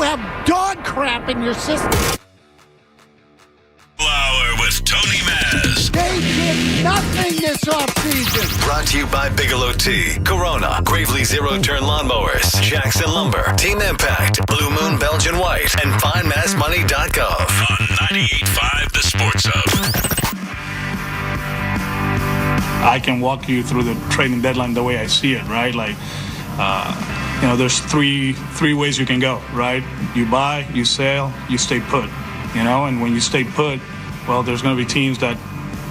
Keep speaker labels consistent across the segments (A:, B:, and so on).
A: You have dog crap in your system.
B: Hour with Tony Maz.
A: They did nothing this offseason.
B: Brought to you by Bigelow Tea, Corona, Gravely Zero-Turn Lawnmowers, Jackson Lumber, Team Impact, Blue Moon Belgian White, and FindMassMoney.gov. On 98.5 The Sports Hub.
C: I can walk you through the trading deadline the way I see it, right? Like, there's three ways you can go, right? You buy, you sell, you stay put, and when you stay put, well, there's going to be teams that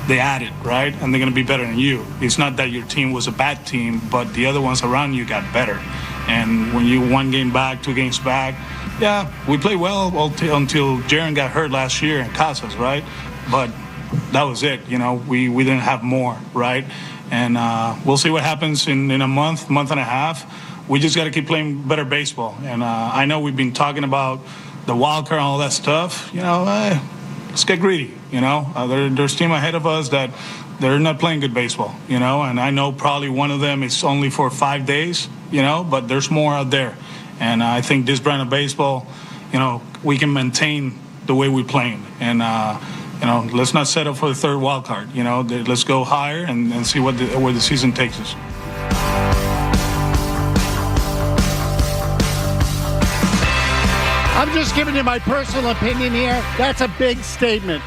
C: they added, right? And they're going to be better than you. It's not that your team was a bad team, but the other ones around you got better. And when you 1 game back, 2 games back, yeah, we played well until Jaren got hurt last year and cost us, right? But that was it. We didn't have more, right? And we'll see what happens in a month and a half. We just got to keep playing better baseball. And I know we've been talking about the wild card and all that stuff. Let's get greedy. There's team ahead of us that they're not playing good baseball. And I know probably one of them is only for 5 days. But there's more out there. And I think this brand of baseball, we can maintain the way we're playing. And let's not settle for the third wild card. Let's go higher and see where the season takes us.
A: I'm just giving you my personal opinion here. That's a big statement.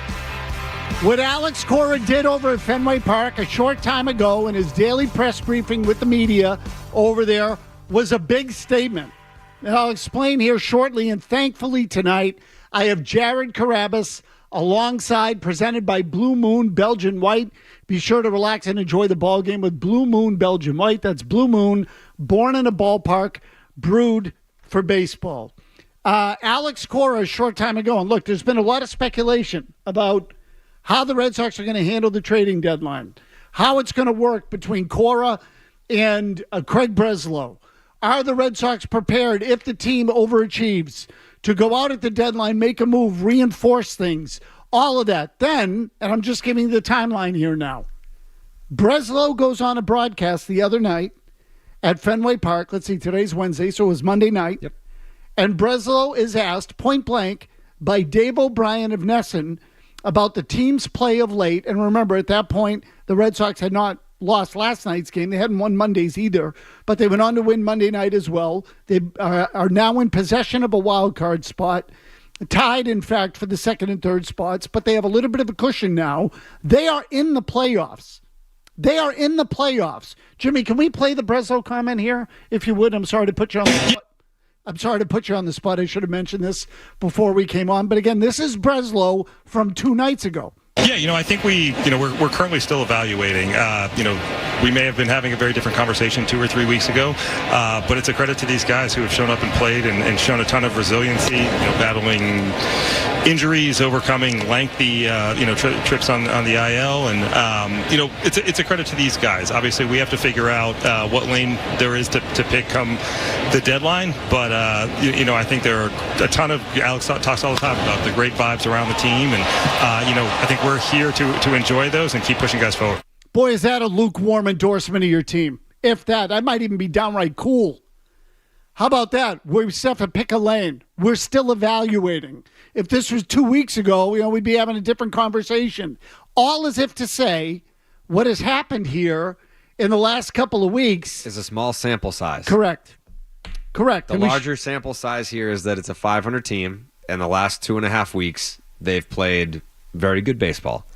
A: What Alex Cora did over at Fenway Park a short time ago in his daily press briefing with the media over there was a big statement. And I'll explain here shortly. And thankfully tonight, I have Jared Carrabis alongside, presented by Blue Moon Belgian White. Be sure to relax and enjoy the ball game with Blue Moon Belgian White. That's Blue Moon, born in a ballpark, brewed for baseball. Alex Cora a short time ago, and look, there's been a lot of speculation about how the Red Sox are going to handle the trading deadline, how it's going to work between Cora and Craig Breslow. Are the Red Sox prepared, if the team overachieves, to go out at the deadline, make a move, reinforce things, all of that? Then, and I'm just giving you the timeline here now, Breslow goes on a broadcast the other night at Fenway Park. Let's see, today's Wednesday, so it was Monday night.
D: Yep.
A: And Breslow is asked point blank by Dave O'Brien of Nesson about the team's play of late. And remember, at that point, the Red Sox had not lost last night's game. They hadn't won Mondays either, but they went on to win Monday night as well. They are now in possession of a wild card spot, tied, in fact, for the second and third spots, but they have a little bit of a cushion now. They are in the playoffs. They are in the playoffs. Jimmy, can we play the Breslow comment here, if you would? I'm sorry to put you on the spot. I should have mentioned this before we came on. But again, this is Breslow from 2 nights ago.
E: Yeah, I think we're currently still evaluating. We may have been having a very different conversation 2 or 3 weeks ago, but it's a credit to these guys who have shown up and played and shown a ton of resiliency, battling injuries, overcoming lengthy, trips on the IL. And, it's a credit to these guys. Obviously, we have to figure out what lane there is to pick come the deadline. But, I think there are a ton of, Alex talks all the time about the great vibes around the team. And, I think we're here to enjoy those and keep pushing guys forward.
A: Boy, is that a lukewarm endorsement of your team. If that might even be downright cool. How about that? We still have to pick a lane. We're still evaluating. If this was 2 weeks ago, we'd be having a different conversation. All as if to say what has happened here in the last couple of weeks
D: is a small sample size.
A: Correct.
D: The larger sample size here is that it's a 500 team, and the last 2.5 weeks they've played very good baseball.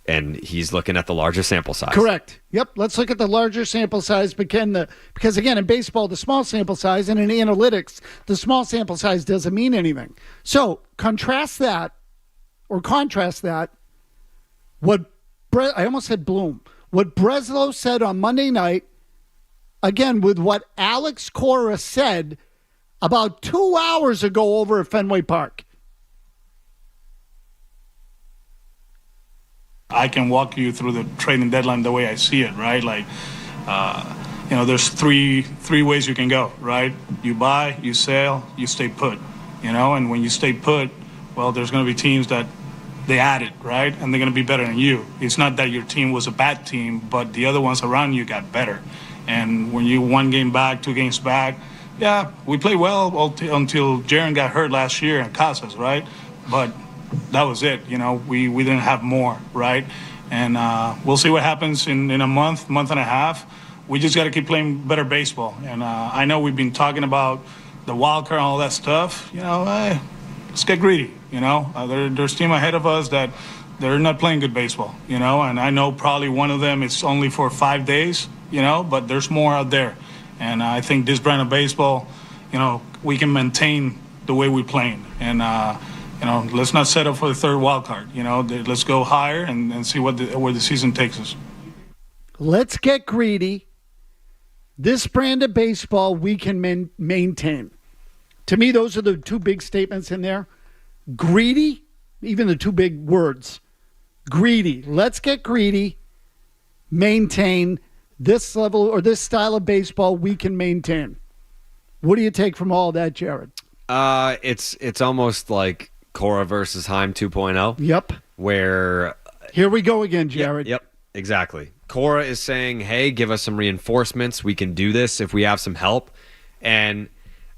D: And he's looking at the larger sample size.
A: Correct. Yep. Let's look at the larger sample size because again, in baseball, the small sample size, and in analytics, the small sample size doesn't mean anything. So contrast that. I almost said Bloom. What Breslow said on Monday night, again, with what Alex Cora said about 2 hours ago over at Fenway Park.
C: I can walk you through the trading deadline the way I see it, right? Like, there's three ways you can go, right? You buy, you sell, you stay put, and when you stay put, well, there's going to be teams that they added, right? And they're going to be better than you. It's not that your team was a bad team, but the other ones around you got better. And when you 1 game back, 2 games back, Yeah, we played well until Jaron got hurt last year and cost us, right? But that was it. We didn't have more, right? And we'll see what happens in a month and a half. We just got to keep playing better baseball. And I know we've been talking about the wild card and all that stuff. Let's get greedy. There's team ahead of us that they're not playing good baseball. And I know probably one of them is only for 5 days. But there's more out there. And I think this brand of baseball, we can maintain the way we're playing. And, let's not settle for the third wild card. Let's go higher and see where the season takes us.
A: Let's get greedy. This brand of baseball we can maintain. To me, those are the two big statements in there. Greedy, even the two big words. Greedy. Let's get greedy. Maintain. This level or this style of baseball we can maintain. What do you take from all that, Jared?
D: It's almost like Cora versus Heim 2.0.
A: Yep.
D: Where
A: here we go again, Jared.
D: Yep, exactly. Cora is saying, hey, give us some reinforcements. We can do this if we have some help. And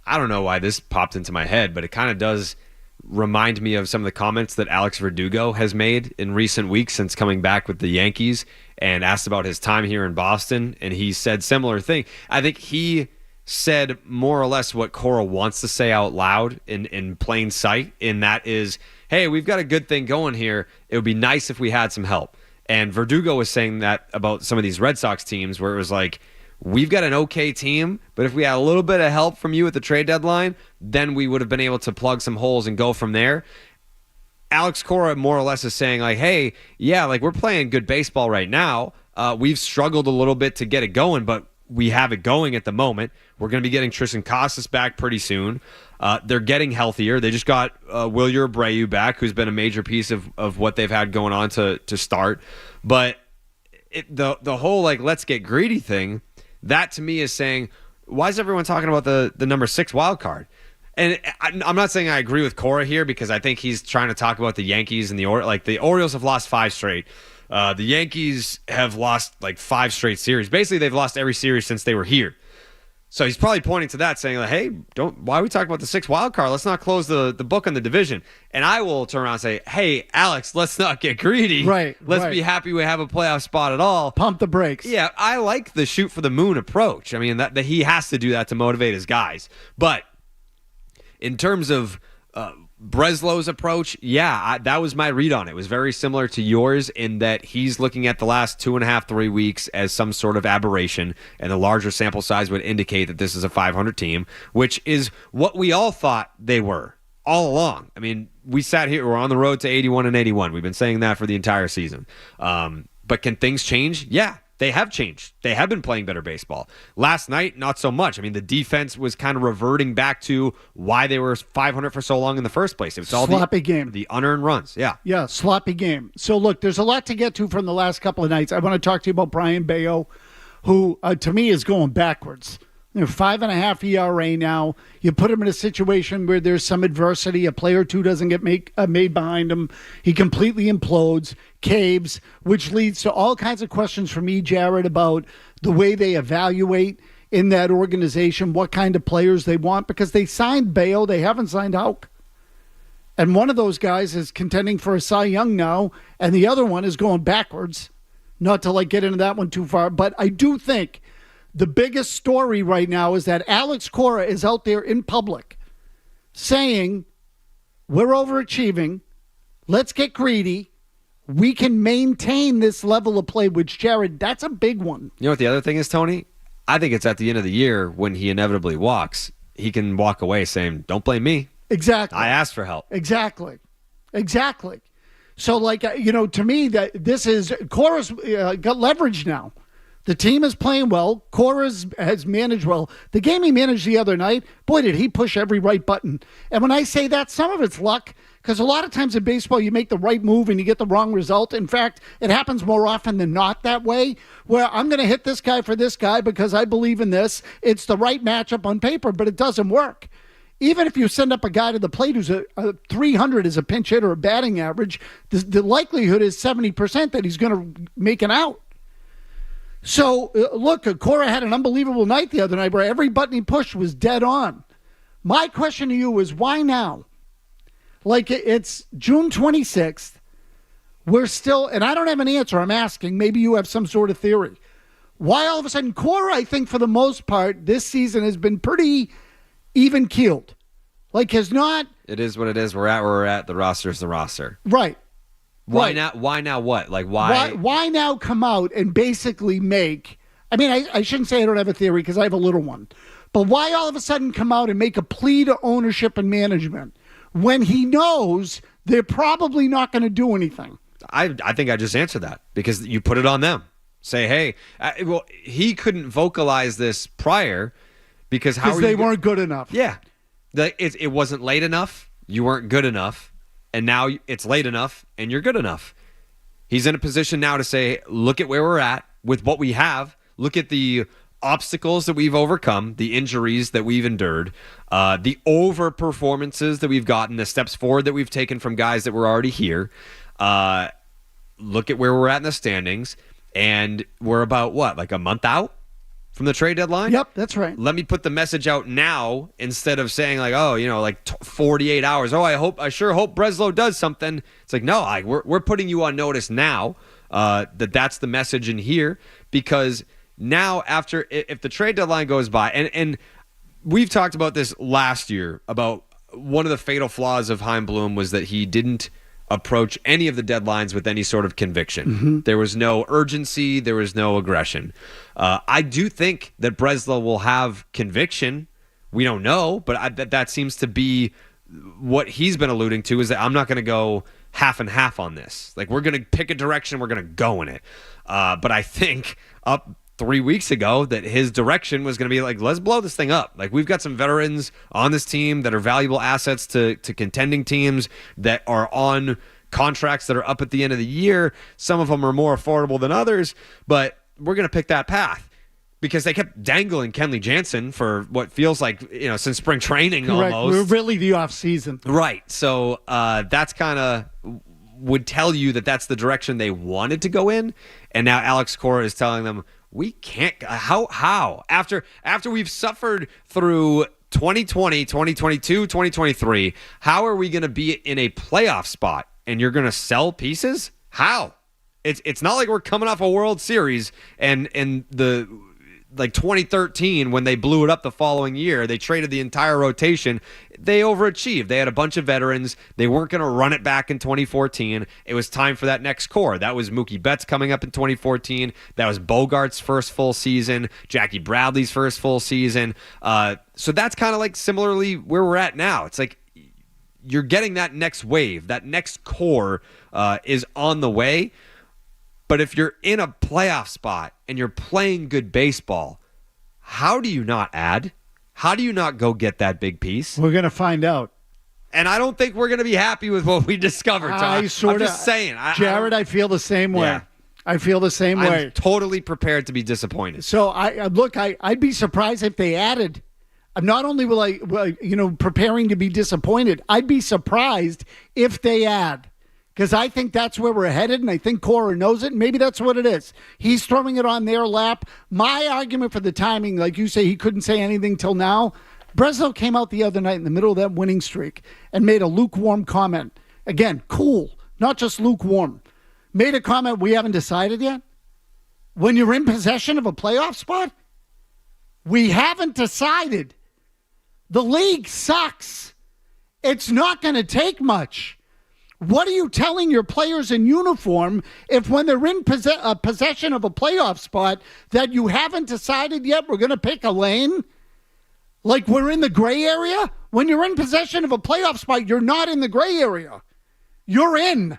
D: I don't know why this popped into my head, but it kind of does remind me of some of the comments that Alex Verdugo has made in recent weeks since coming back with the Yankees and asked about his time here in Boston. And he said similar thing. I think he said more or less what Cora wants to say out loud in plain sight. And that is, hey, we've got a good thing going here. It would be nice if we had some help. And Verdugo was saying that about some of these Red Sox teams where it was like, we've got an okay team, but if we had a little bit of help from you at the trade deadline, then we would have been able to plug some holes and go from there. Alex Cora more or less is saying like, hey, yeah, like we're playing good baseball right now. We've struggled a little bit to get it going, but we have it going at the moment. We're going to be getting Tristan Casas back pretty soon. They're getting healthier. They just got Wilyer Abreu back, who's been a major piece of what they've had going on to start. But the whole like let's get greedy thing, that to me is saying, why is everyone talking about the number 6 wild card? And I'm not saying I agree with Cora here because I think he's trying to talk about the Yankees and the Orioles have lost 5 straight. The Yankees have lost like 5 straight series. Basically, they've lost every series since they were here. So he's probably pointing to that, saying, like, hey, why are we talking about the 6th wild card? Let's not close the book on the division. And I will turn around and say, hey, Alex, let's not get greedy.
A: Right.
D: Let's be happy we have a playoff spot at all.
A: Pump the brakes.
D: Yeah, I like the shoot for the moon approach. I mean, that he has to do that to motivate his guys. But in terms of Breslow's approach, that was my read on it. It was very similar to yours in that he's looking at the last 2.5, 3 weeks as some sort of aberration, and the larger sample size would indicate that this is a 500 team, which is what we all thought they were all along. I mean, we sat here, we're on the road to 81-81. We've been saying that for the entire season. But can things change? Yeah. They have changed. They have been playing better baseball. Last night, not so much. I mean, the defense was kind of reverting back to why they were 500 for so long in the first place. It was all
A: sloppy game.
D: The unearned runs. Yeah.
A: Yeah, sloppy game. So, look, there's a lot to get to from the last couple of nights. I want to talk to you about Brian Bello, who, to me, is going backwards. 5.5 ERA now. You put him in a situation where there's some adversity. A player or two doesn't get made behind him. He completely implodes, caves, which leads to all kinds of questions for me, Jared, about the way they evaluate in that organization, what kind of players they want, because they signed Bello. They haven't signed Houck. And one of those guys is contending for a Cy Young now, and the other one is going backwards. Not to get into that one too far, but I do think the biggest story right now is that Alex Cora is out there in public saying, we're overachieving, let's get greedy, we can maintain this level of play, which, Jared, that's a big one.
D: You know what the other thing is, Tony? I think it's at the end of the year when he inevitably walks, he can walk away saying, don't blame me.
A: Exactly.
D: I asked for help.
A: Exactly. So, to me, that this is, Cora's got leverage now. The team is playing well. Cora has managed well. The game he managed the other night, boy, did he push every right button. And when I say that, some of it's luck, because a lot of times in baseball, you make the right move and you get the wrong result. In fact, it happens more often than not that way, where I'm going to hit this guy for this guy because I believe in this. It's the right matchup on paper, but it doesn't work. Even if you send up a guy to the plate who's a 300 as a pinch hitter or batting average, the likelihood is 70% that he's going to make an out. So, look, Cora had an unbelievable night the other night where every button he pushed was dead on. My question to you is, why now? Like, it's June 26th. We're still, and I don't have an answer. I'm asking. Maybe you have some sort of theory. Why all of a sudden, Cora, I think for the most part, this season has been pretty even-keeled. Like, has not...
D: It is what it is. We're at where we're at. The roster's the roster.
A: Right.
D: Why
A: Right.
D: now? Why now what? Like, why?
A: Why now come out and basically make... I mean, I shouldn't say I don't have a theory because I have a little one. But why all of a sudden come out and make a plea to ownership and management when he knows they're probably not going to do anything?
D: I think I just answered that because you put it on them. Say, hey, well, he couldn't vocalize this prior because
A: they weren't good enough.
D: Yeah. It wasn't late enough. You weren't good enough. And now it's late enough and you're good enough. He's in a position now to say, look at where we're at with what we have. Look at the obstacles that we've overcome, the injuries that we've endured, the over performances that we've gotten, the steps forward that we've taken from guys that were already here. Look at where we're at in the standings. And we're about what, like a month out from the trade deadline?
A: Yep, that's right.
D: Let me put the message out now instead of saying like, oh, 48 hours. Oh, I sure hope Breslow does something. It's like, no, we're putting you on notice now that's the message in here because now after if the trade deadline goes by and we've talked about this last year about one of the fatal flaws of Chaim Bloom was that he didn't approach any of the deadlines with any sort of conviction. Mm-hmm. There was no urgency. There was no aggression. I do think that Breslow will have conviction. We don't know, but that seems to be what he's been alluding to is that I'm not going to go half and half on this. Like we're going to pick a direction. We're going to go in it. But I think up 3 weeks ago that his direction was going to be like, let's blow this thing up. Like we've got some veterans on this team that are valuable assets to contending teams that are on contracts that are up at the end of the year. Some of them are more affordable than others, but we're going to pick that path because they kept dangling Kenley Jansen for what feels like, since spring training.
A: Correct.
D: Almost.
A: We're really the off season.
D: Right. So that's kind of would tell you that that's the direction they wanted to go in. And now Alex Cora is telling them, we can't. How? After we've suffered through 2020, 2022, 2023, how are we going to be in a playoff spot and you're going to sell pieces? How? It's not like we're coming off a World Series and the 2013 when they blew it up the following year, they traded the entire rotation. They overachieved. They had a bunch of veterans. They weren't going to run it back in 2014. It was time for that next core. That was Mookie Betts coming up in 2014. That was Bogart's first full season, Jackie Bradley's first full season. So that's kind of like similarly where we're at now. It's like you're getting that next wave. That next core is on the way. But if you're in a playoff spot and you're playing good baseball, how do you not add? How do you not go get that big piece?
A: We're going to find out.
D: And I don't think we're going to be happy with what we discovered, Tom. I'm just saying.
A: Jared, I feel the same way.
D: Yeah.
A: I feel the same way.
D: I'm totally prepared to be disappointed.
A: So, I'd be surprised if they added. Not only will I, preparing to be disappointed, I'd be surprised if they add. Because I think that's where we're headed, and I think Cora knows it, and maybe that's what it is. He's throwing it on their lap. My argument for the timing, like you say, he couldn't say anything till now. Breslow came out the other night in the middle of that winning streak and made a lukewarm comment. Again, cool, not just lukewarm. Made a comment, we haven't decided yet. When you're in possession of a playoff spot, we haven't decided. The league sucks. It's not going to take much. What are you telling your players in uniform if when they're in possession of a playoff spot that you haven't decided yet we're going to pick a lane? Like we're in the gray area? When you're in possession of a playoff spot, you're not in the gray area. You're in.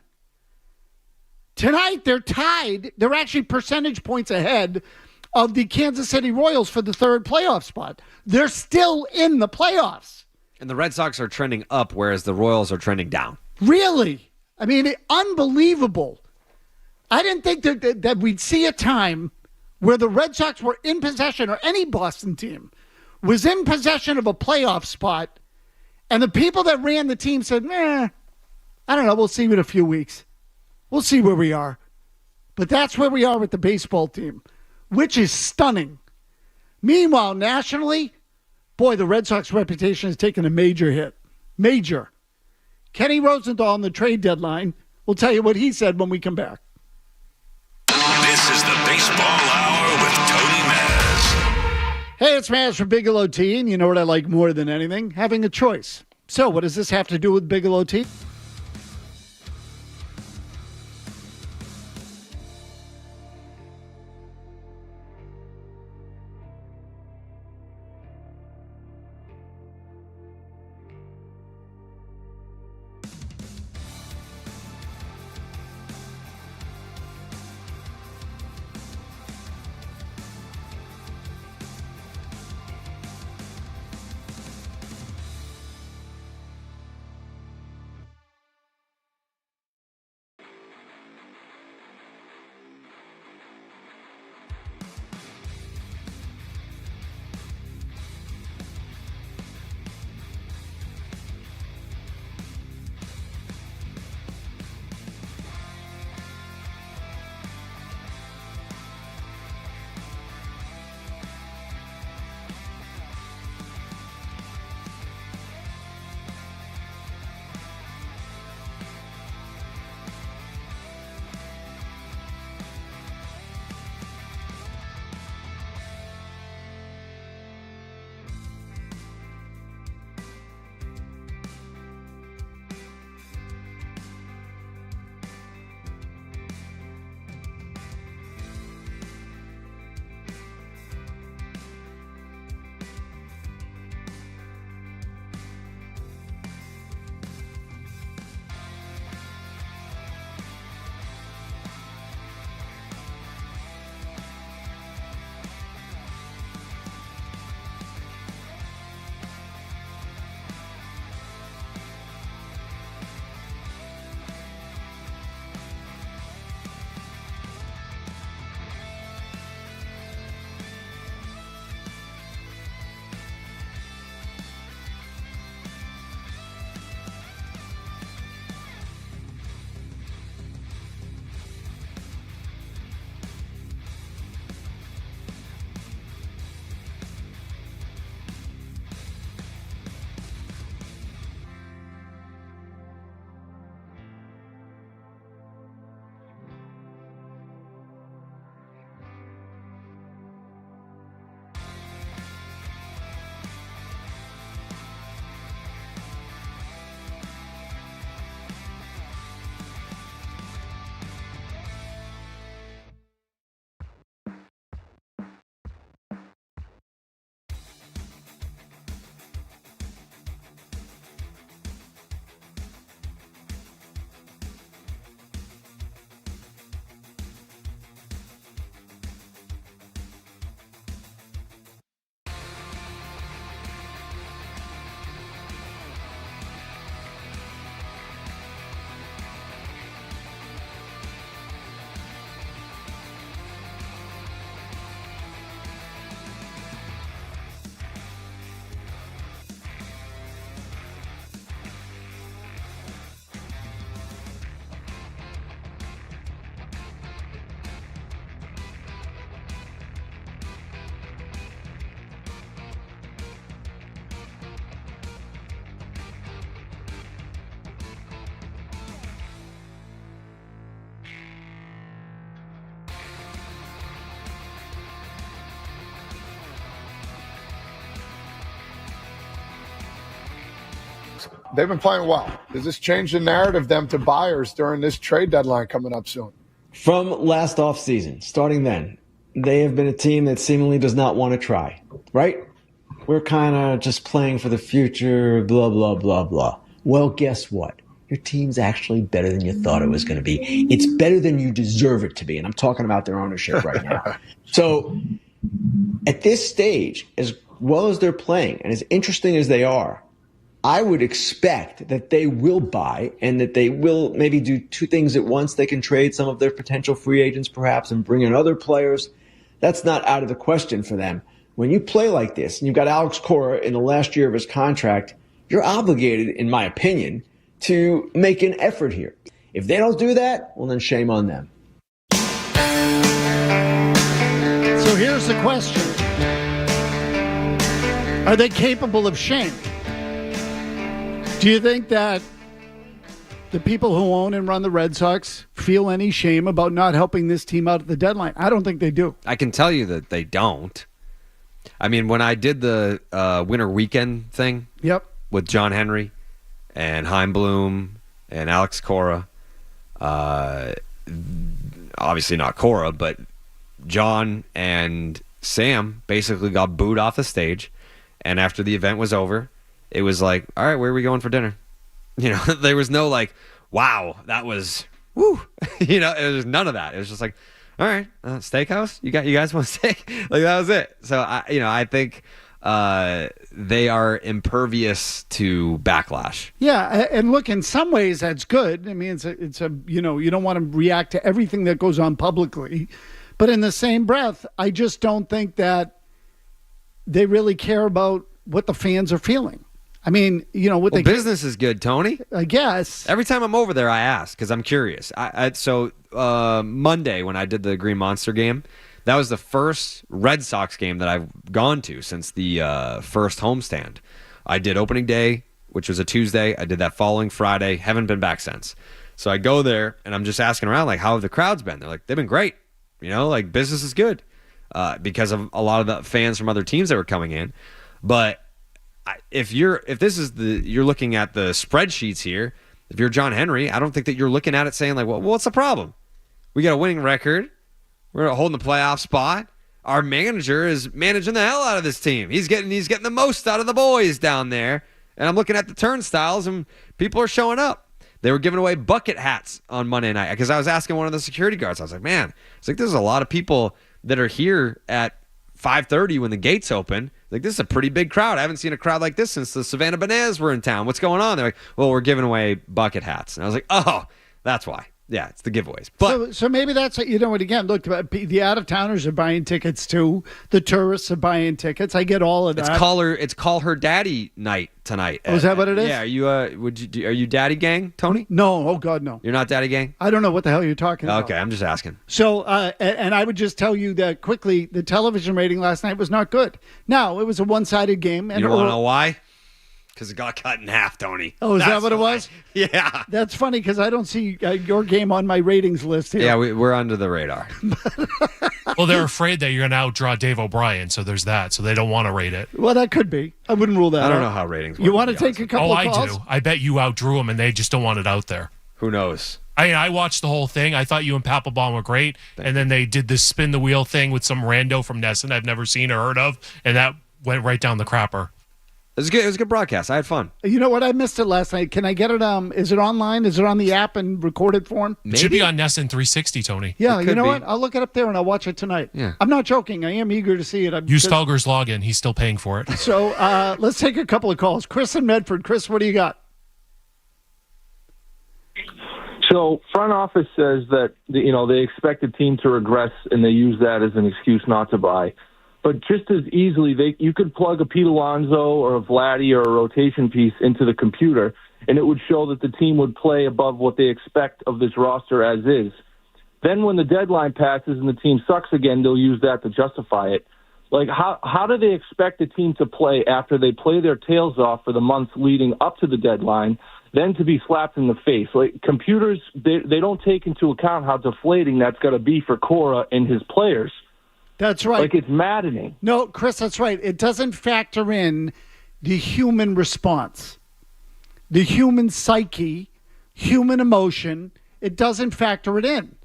A: Tonight, they're tied. They're actually percentage points ahead of the Kansas City Royals for the third playoff spot. They're still in the playoffs.
D: And the Red Sox are trending up, whereas the Royals are trending down.
A: Really? I mean, unbelievable. I didn't think that we'd see a time where the Red Sox were in possession, or any Boston team was in possession of a playoff spot, and the people that ran the team said, I don't know, we'll see in a few weeks. We'll see where we are. But that's where we are with the baseball team. which is stunning. Meanwhile, nationally, boy, the Red Sox reputation has taken a major hit. Major. Kenny Rosenthal on the trade deadline will tell you what he said when we come back.
B: This is the Baseball Hour with Tony Maz.
A: Hey, it's Maz from Bigelow Tea, and you know what I like more than anything? Having a choice. So what does this have to do with Bigelow Tea?
F: They've been playing well. Does this change the narrative them to buyers during this trade deadline coming up soon?
G: From last offseason, starting then, they have been a team that seemingly does not want to try, right? We're kind of just playing for the future, blah, blah, blah, blah. Well, guess what? Your team's actually better than you thought it was going to be. It's better than you deserve it to be. And I'm talking about their ownership right now. So at this stage, as well as they're playing and as interesting as they are, I would expect that they will buy and that they will maybe do two things at once. They can trade some of their potential free agents perhaps and bring in other players. That's not out of the question for them. When you play like this and you've got Alex Cora in the last year of his contract, you're obligated, in my opinion, to make an effort here. If they don't do that, well, then shame on them.
A: So here's the question. Are they capable of shame? Do you think that the people who own and run the Red Sox feel any shame about not helping this team out at the deadline? I don't think they do.
D: I can tell you that they don't. I mean, when I did the winter weekend thing with John Henry and Chaim Bloom and Alex Cora, obviously not Cora, but John and Sam basically got booed off the stage. And after the event was over, it was like, all right, where are we going for dinner? You know, there was no like, wow, that was, woo. You know, it was none of that. It was just like, all right, steakhouse? You guys want steak? Like, that was it. So, I think they are impervious to backlash.
A: Yeah, and look, in some ways that's good. I mean, it's a you don't want to react to everything that goes on publicly. But in the same breath, I just don't think that they really care about what the fans are feeling. I mean,
D: business is good, Tony.
A: I guess.
D: Every time I'm over there, I ask because I'm curious. So Monday when I did the Green Monster game, that was the first Red Sox game that I've gone to since the first homestand. I did opening day, which was a Tuesday. I did that following Friday. Haven't been back since. So I go there and I'm just asking around, like, how have the crowds been? They're like, they've been great. Like business is good because of a lot of the fans from other teams that were coming in. But if you're looking at the spreadsheets here, if you're John Henry, I don't think that you're looking at it saying like, well, what's the problem? We got a winning record. We're holding the playoff spot. Our manager is managing the hell out of this team. He's getting the most out of the boys down there. And I'm looking at the turnstiles and people are showing up. They were giving away bucket hats on Monday night because I was asking one of the security guards. I was like, man, there's a lot of people that are here at 5:30 when the gates open. Like, this is a pretty big crowd. I haven't seen a crowd like this since the Savannah Bananas were in town. What's going on? They're like, well, we're giving away bucket hats. And I was like, oh, that's why. Yeah, it's the giveaways. But
A: so maybe that's, again, look, the out-of-towners are buying tickets too. The tourists are buying tickets. I get all of that.
D: It's call her daddy night tonight.
A: Oh, is that what it is?
D: Yeah. Are you daddy gang, Tony?
A: No. Oh, God, no.
D: You're not daddy gang?
A: I don't know what the hell you're talking about.
D: Okay, I'm just asking.
A: So, and I would just tell you that quickly, the television rating last night was not good. Now, it was a one-sided game. And
D: you don't want to know why? Because it got cut in half, Tony.
A: Oh, is that what it was?
D: Yeah.
A: That's funny because I don't see your game on my ratings list here.
D: Yeah, we're under the radar.
H: Well, they're afraid that you're going to outdraw Dave O'Brien, so there's that. So they don't want to rate it.
A: Well, that could be. I wouldn't rule that out.
D: I don't know how ratings work.
A: You want to take a couple of calls?
H: I do. I bet you outdrew them, and they just don't want it out there.
D: Who knows?
H: I watched the whole thing. I thought you and Papelbon were great. Then they did this spin the wheel thing with some rando from Nesson I've never seen or heard of, and that went right down the crapper.
D: It was good. It was a good broadcast. I had fun.
A: You know what? I missed it last night. Can I get it? Is it online? Is it on the app in recorded form?
H: It should be on Nesson 360, Tony.
A: Yeah, you know what? I'll look it up there and I'll watch it tonight.
D: Yeah.
A: I'm not joking. I am eager to see it.
H: Use Felger's login. He's still paying for it.
A: So let's take a couple of calls. Chris in Medford. Chris, what do you got?
I: So front office says that they expect the team to regress, and they use that as an excuse not to buy. But just as easily, you could plug a Pete Alonso or a Vladdy or a rotation piece into the computer, and it would show that the team would play above what they expect of this roster as is. Then when the deadline passes and the team sucks again, they'll use that to justify it. Like, how do they expect the team to play after they play their tails off for the months leading up to the deadline, then to be slapped in the face? Like, computers, they don't take into account how deflating that's going to be for Cora and his players.
A: That's right.
I: Like, it's maddening.
A: No, Chris, that's right. It doesn't factor in the human response, the human psyche, human emotion. It doesn't factor it in.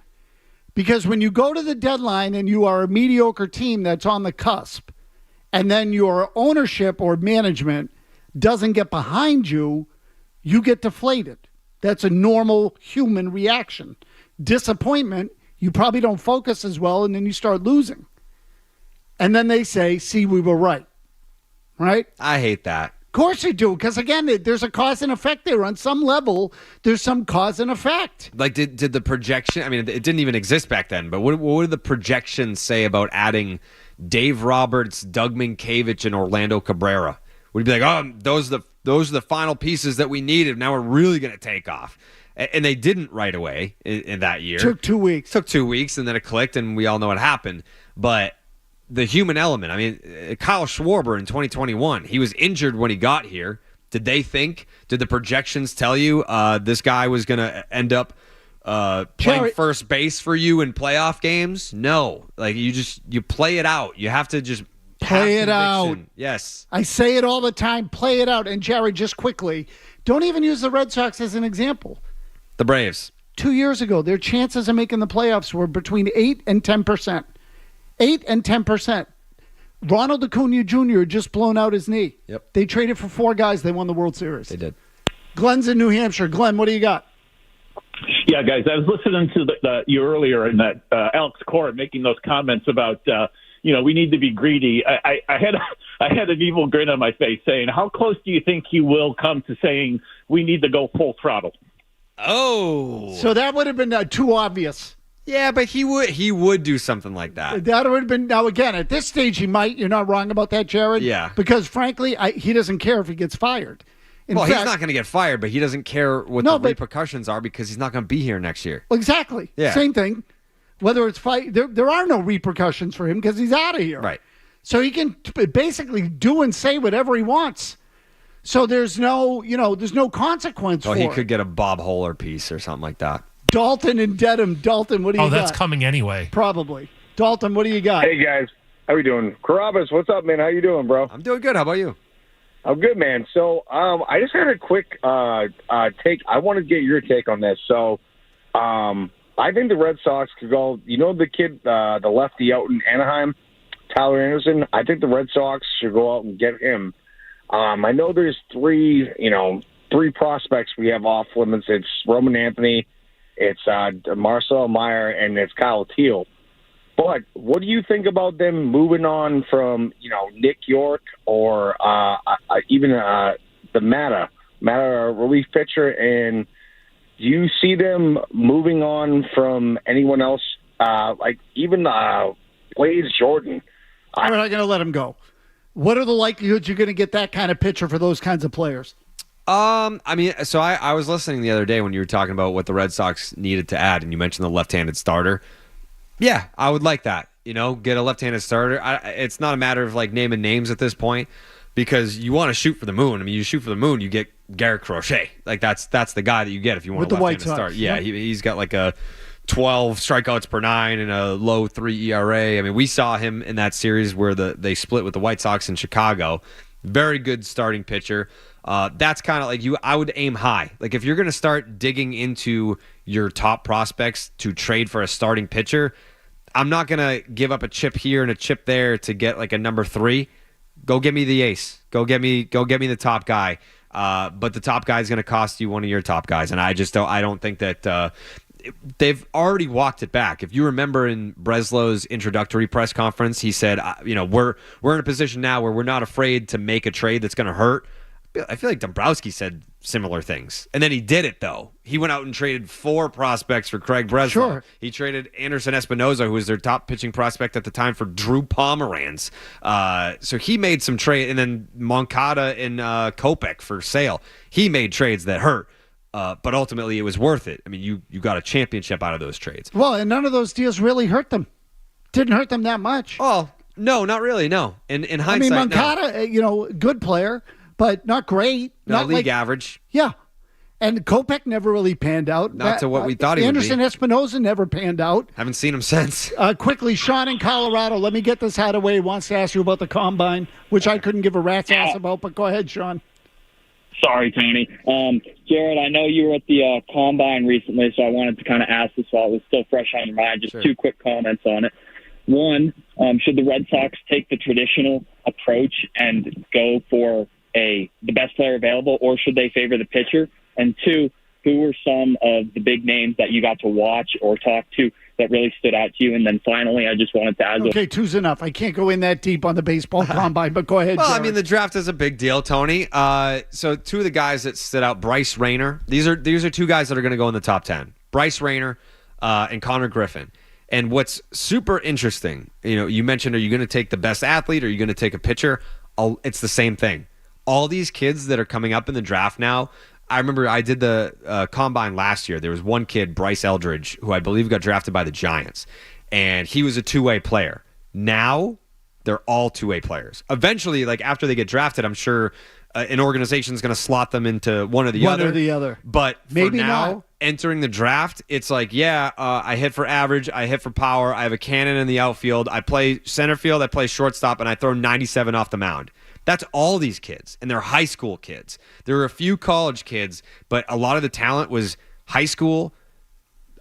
A: Because when you go to the deadline and you are a mediocre team that's on the cusp, and then your ownership or management doesn't get behind you, you get deflated. That's a normal human reaction. Disappointment, you probably don't focus as well, and then you start losing. And then they say, see, we were right. Right?
D: I hate that.
A: Of course you do, because, again, there's a cause and effect there. On some level, there's some cause and effect.
D: Like, did the projection, I mean, it didn't even exist back then, but what did the projections say about adding Dave Roberts, Doug Minkiewicz, and Orlando Cabrera? Would you be like, oh, those are the final pieces that we needed. Now we're really going to take off. And they didn't right away in that year.
A: Took 2 weeks.
D: Took 2 weeks, and then it clicked, and we all know what happened. But the human element. I mean, Kyle Schwarber in 2021, he was injured when he got here. Did the projections tell you this guy was going to end up playing first base for you in playoff games? No. Like, you play it out. You have to just
A: play it out.
D: Yes.
A: I say it all the time. Play it out. And Jared, just quickly, don't even use the Red Sox as an example.
D: The Braves.
A: 2 years ago, their chances of making the playoffs were between 8 and 10%. 8 and 10%. Ronald Acuna Jr. had just blown out his knee.
D: Yep.
A: They traded for 4 guys. They won the World Series.
D: They did.
A: Glenn's in New Hampshire. Glenn, what do you got?
J: Yeah, guys, I was listening to you earlier in that Alex Cora making those comments about we need to be greedy. I had an evil grin on my face saying, how close do you think he will come to saying we need to go full throttle?
D: Oh.
A: So that would have been too obvious.
D: Yeah, but he would do something like that.
A: That would have been, now again, at this stage he might. You're not wrong about that, Jared.
D: Yeah.
A: Because frankly, he doesn't care if he gets fired.
D: He's not going to get fired, but he doesn't care what the repercussions are because he's not going to be here next year.
A: Exactly.
D: Yeah.
A: Same thing. Whether it's there are no repercussions for him because he's out of here.
D: Right.
A: So he can basically do and say whatever he wants. So there's no consequence for it.
D: He could get a Bob Holer piece or something like that.
A: Dalton and Dedham. Dalton, what do you got?
H: Oh, that's coming anyway.
A: Probably. Dalton, what do you got?
K: Hey, guys. How we doing? Carrabis, what's up, man? How you doing, bro?
D: I'm doing good. How about you?
K: I'm good, man. So I just had a quick take. I want to get your take on this. So I think the Red Sox could go, the kid, the lefty out in Anaheim, Tyler Anderson, I think the Red Sox should go out and get him. I know there's three prospects we have off limits. It's Roman Anthony, it's Marcel Meyer, and it's Kyle Teal. But what do you think about them moving on from, Nick York or even the Mata relief pitcher? And do you see them moving on from anyone else, like even Blaze Jordan?
A: I'm not going to let him go. What are the likelihoods you're going to get that kind of pitcher for those kinds of players?
D: I was listening the other day when you were talking about what the Red Sox needed to add, and you mentioned the left-handed starter. Yeah, I would like that. Get a left-handed starter. It's not a matter of like naming names at this point because you want to shoot for the moon. I mean, you shoot for the moon, you get Garrett Crochet. Like that's the guy that you get if you want a left-handed starter. Yeah, he's got like a 12 strikeouts per 9 and a low 3 ERA. I mean, we saw him in that series where they split with the White Sox in Chicago. Very good starting pitcher. That's kind of like I would aim high. Like if you're going to start digging into your top prospects to trade for a starting pitcher, I'm not going to give up a chip here and a chip there to get like a number 3. Go get me the ace. Go get me the top guy. But the top guy is going to cost you one of your top guys. And I don't think that they've already walked it back. If you remember in Breslow's introductory press conference, he said, we're in a position now where we're not afraid to make a trade that's going to hurt. I feel like Dombrowski said similar things. And then he did it, though. He went out and traded 4 prospects for Craig Breslow.
A: Sure.
D: He traded Anderson Espinoza, who was their top pitching prospect at the time, for Drew Pomeranz. So he made some trade. And then Moncada and Kopech for Sale. He made trades that hurt. But ultimately, it was worth it. I mean, you got a championship out of those trades.
A: Well, and none of those deals really hurt them. Didn't hurt them that much.
D: Oh, no, not really, no. In hindsight,
A: Moncada, good player, but not great.
D: Not league
A: like,
D: average.
A: Yeah. And Kopech never really panned out.
D: Not to what we thought he would be.
A: Anderson Espinoza never panned out.
D: Haven't seen him since.
A: Quickly, Sean in Colorado, let me get this out of the way. Wants to ask you about the Combine, which I couldn't give a rat's ass about, but go ahead, Sean.
L: Sorry, Tony. Jared, I know you were at the Combine recently, so I wanted to kind of ask this while it was still fresh on your mind. Just 2 quick comments on it. One, should the Red Sox take the traditional approach and go for the best player available, or should they favor the pitcher? And 2, who were some of the big names that you got to watch or talk to that really stood out to you? And then finally, I just wanted to add...
A: Okay, 2's enough. I can't go in that deep on the baseball combine, but go ahead,
D: Well,
A: Jared.
D: I mean, the draft is a big deal, Tony. So 2 of the guys that stood out, Bryce Rayner. These are 2 guys that are going to go in the top 10. Bryce Rayner and Connor Griffin. And what's super interesting, you mentioned, are you going to take the best athlete or are you going to take a pitcher? It's the same thing. All these kids that are coming up in the draft now, I remember I did the combine last year. There was one kid, Bryce Eldridge, who I believe got drafted by the Giants, and he was a 2-way player. Now they're all two-way players. Eventually, like after they get drafted, I'm sure an organization is going to slot them into one or the other.
A: One or the other.
D: But
A: Maybe
D: for now,
A: not.
D: entering the draft, it's like, I hit for average, I hit for power, I have a cannon in the outfield, I play center field, I play shortstop, and I throw 97 off the mound. That's all these kids, and they're high school kids. There were a few college kids, but a lot of the talent was high school.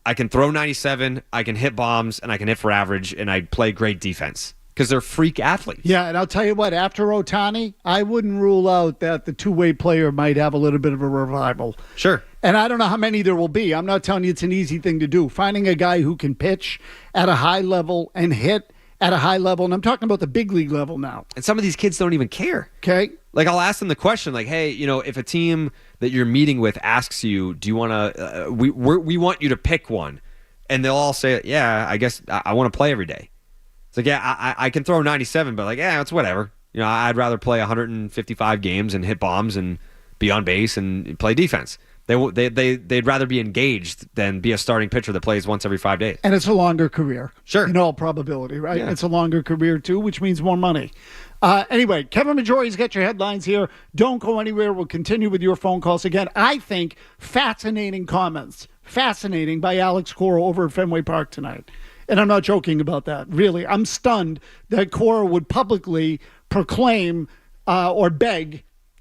D: I can throw 97, I can hit bombs, and I can hit for average, and I play great defense. Because they're freak athletes.
A: Yeah, and I'll tell you what, after Ohtani, I wouldn't rule out that the two-way player might have a little bit of a revival.
D: Sure.
A: And I don't know how many there will be. I'm not telling you it's an easy thing to do. Finding a guy who can pitch at a high level and hit at a high level, and I'm talking about the big league level now.
D: And some of these kids don't even care.
A: Okay.
D: Like, I'll ask them the question, like, hey, if a team that you're meeting with asks you, do you want to, we want you to pick one. And they'll all say, yeah, I guess I want to play every day. It's like, yeah, I can throw 97, but like, yeah, it's whatever. I'd rather play 155 games and hit bombs and be on base and play defense. They'd rather be engaged than be a starting pitcher that plays once every 5 days.
A: And it's a longer career.
D: Sure.
A: In all probability, right?
D: Yeah.
A: It's a longer career, too, which means more money. Anyway, Kevin Majori's got your headlines here. Don't go anywhere. We'll continue with your phone calls. Again, I think fascinating comments. Fascinating by Alex Cora over at Fenway Park tonight. And I'm not joking about that. Really, I'm stunned that Cora would publicly proclaim or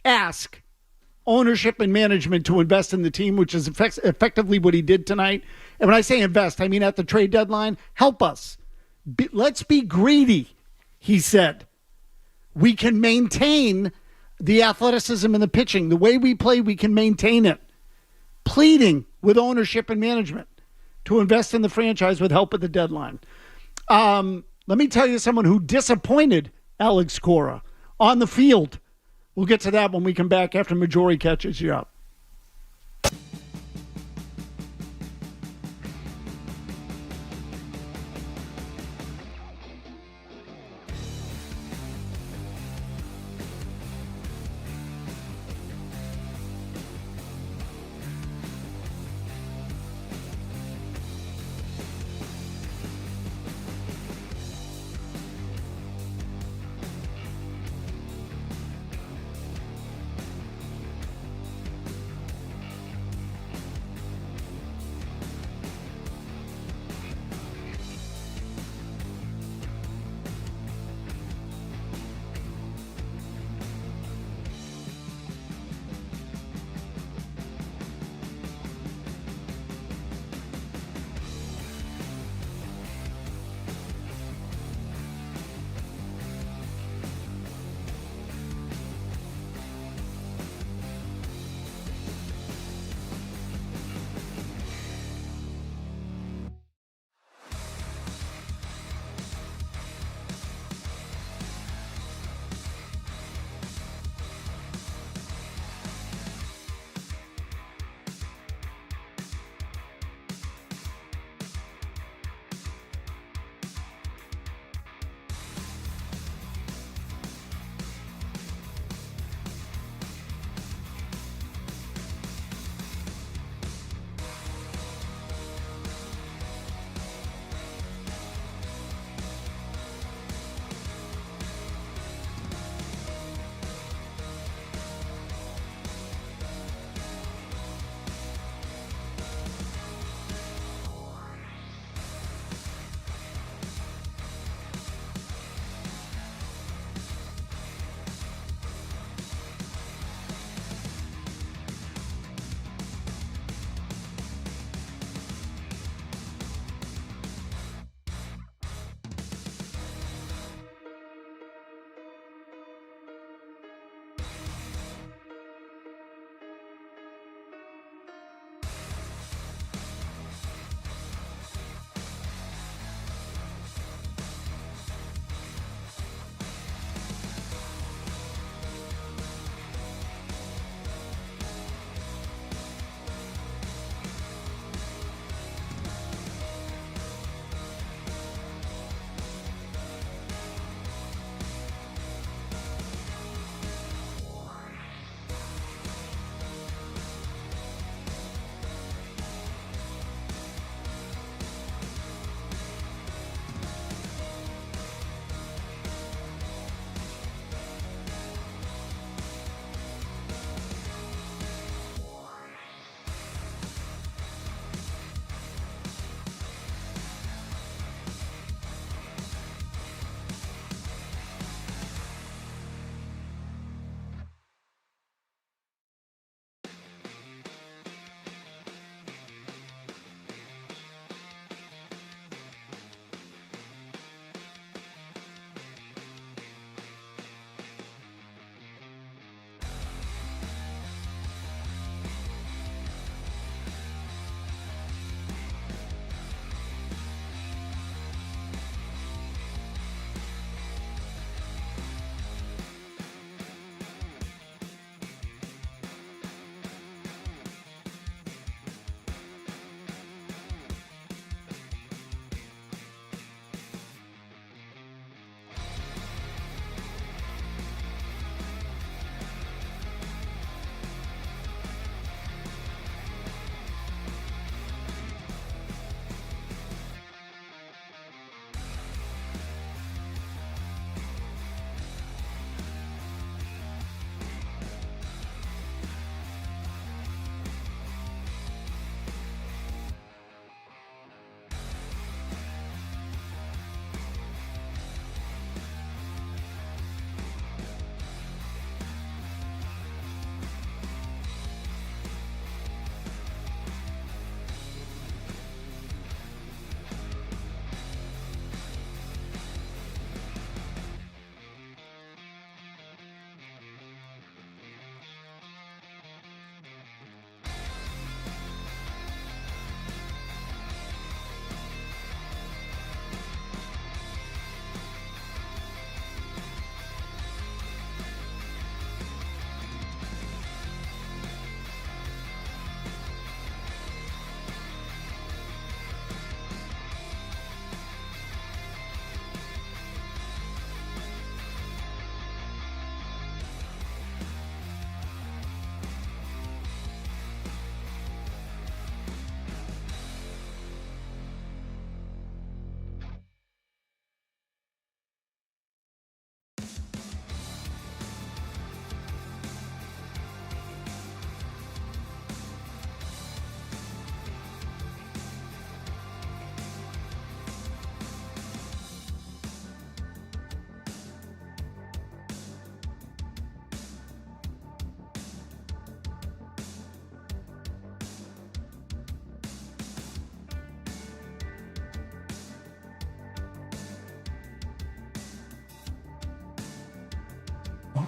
A: ask ownership and management to invest in the team, which is effectively what he did tonight. And when I say invest, I mean at the trade deadline, help us. Let's be greedy, he said. We can maintain the athleticism and the pitching. The way we play, we can maintain it. Pleading with ownership and management to invest in the franchise with help at the deadline. Let me tell you someone who disappointed Alex Cora on the field. We'll get to that when we come back after Majori catches you up.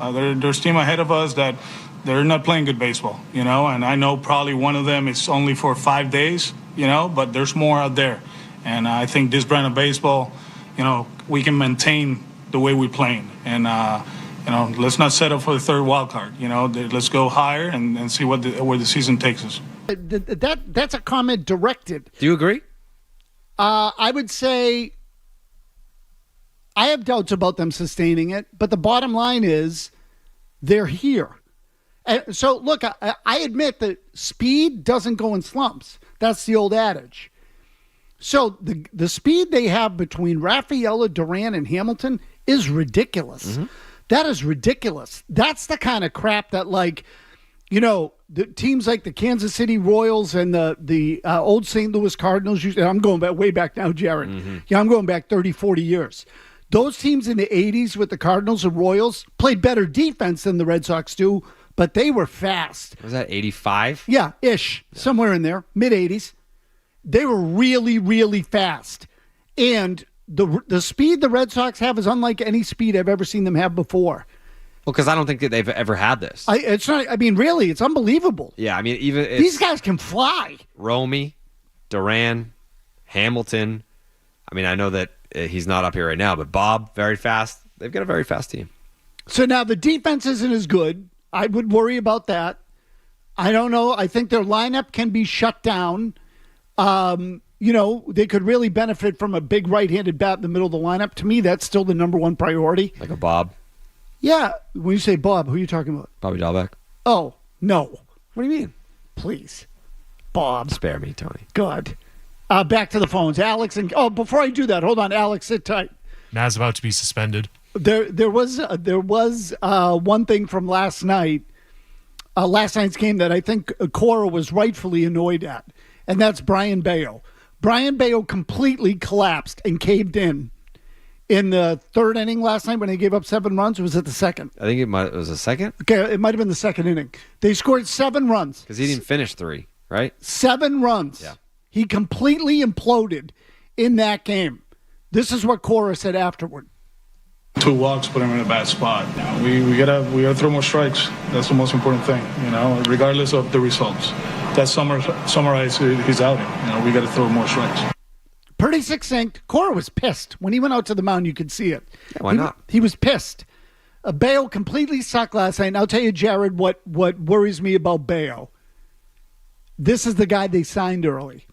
C: There's team ahead of us that they're not playing good baseball, you know, and I know probably one of them is only for 5 days, you know, but there's more out there. And I think this brand of baseball, you know, we can maintain the way we're playing. And, you know, let's not settle for the third wild card. You know, let's go higher and see where the season takes us.
A: That's a comment directed.
D: Do you agree?
A: I would say I have doubts about them sustaining it, but the bottom line is they're here. And so, look, I admit that speed doesn't go in slumps. That's the old adage. So the speed they have between Rafaela, Duran, and Hamilton is ridiculous. Mm-hmm. That is ridiculous. That's the kind of crap that, like, you know, the teams like the Kansas City Royals and the old St. Louis Cardinals, I'm going back way back now, Jared. Mm-hmm. Yeah, I'm going back 30, 40 years. Those teams in the 80s with the Cardinals and Royals played better defense than the Red Sox do, but they were fast.
D: Was that 85?
A: Yeah, ish. Yeah. Somewhere in there, mid-80s. They were really, really fast. And the speed the Red Sox have is unlike any speed I've ever seen them have before.
D: Well, because I don't think that they've ever had this.
A: It's not. I mean, really, it's unbelievable.
D: Yeah, I mean, even
A: these guys can fly.
D: Romy, Duran, Hamilton. I mean, I know that he's not up here right now, but Bob, very fast. They've got a very fast team.
A: So now the defense isn't as good. I would worry about that. I don't know. I think their lineup can be shut down. You know, they could really benefit from a big right-handed bat in the middle of the lineup. To me, that's still the number one priority.
D: Like a Bob?
A: Yeah. When you say Bob, who are you talking about?
D: Bobby Dahlbeck.
A: Oh, no.
D: What do you mean?
A: Please. Bob.
D: Spare me, Tony.
A: God. Back to the phones. Alex and... Oh, before I do that, hold on. Alex, sit tight.
H: Matt's about to be suspended.
A: There was one thing from last night's game that I think Cora was rightfully annoyed at, and that's Brian Bello. Brian Bello completely collapsed and caved in the third inning last night when they gave up 7 runs. Or was it the second?
D: I think it was the second.
A: Okay, it might have been the second inning. They scored 7 runs.
D: Because he didn't finish 3, right?
A: 7 runs.
D: Yeah.
A: He completely imploded in that game. This is what Cora said afterward.
C: 2 walks put him in a bad spot. We gotta throw more strikes. That's the most important thing, you know, regardless of the results. That summarize his outing. You know, we got to throw more strikes.
A: Pretty succinct. Cora was pissed when he went out to the mound. You could see it.
D: Yeah, why not?
A: He was pissed. Bello completely sucked last night. And I'll tell you, Jared, what worries me about Bello. This is the guy they signed early.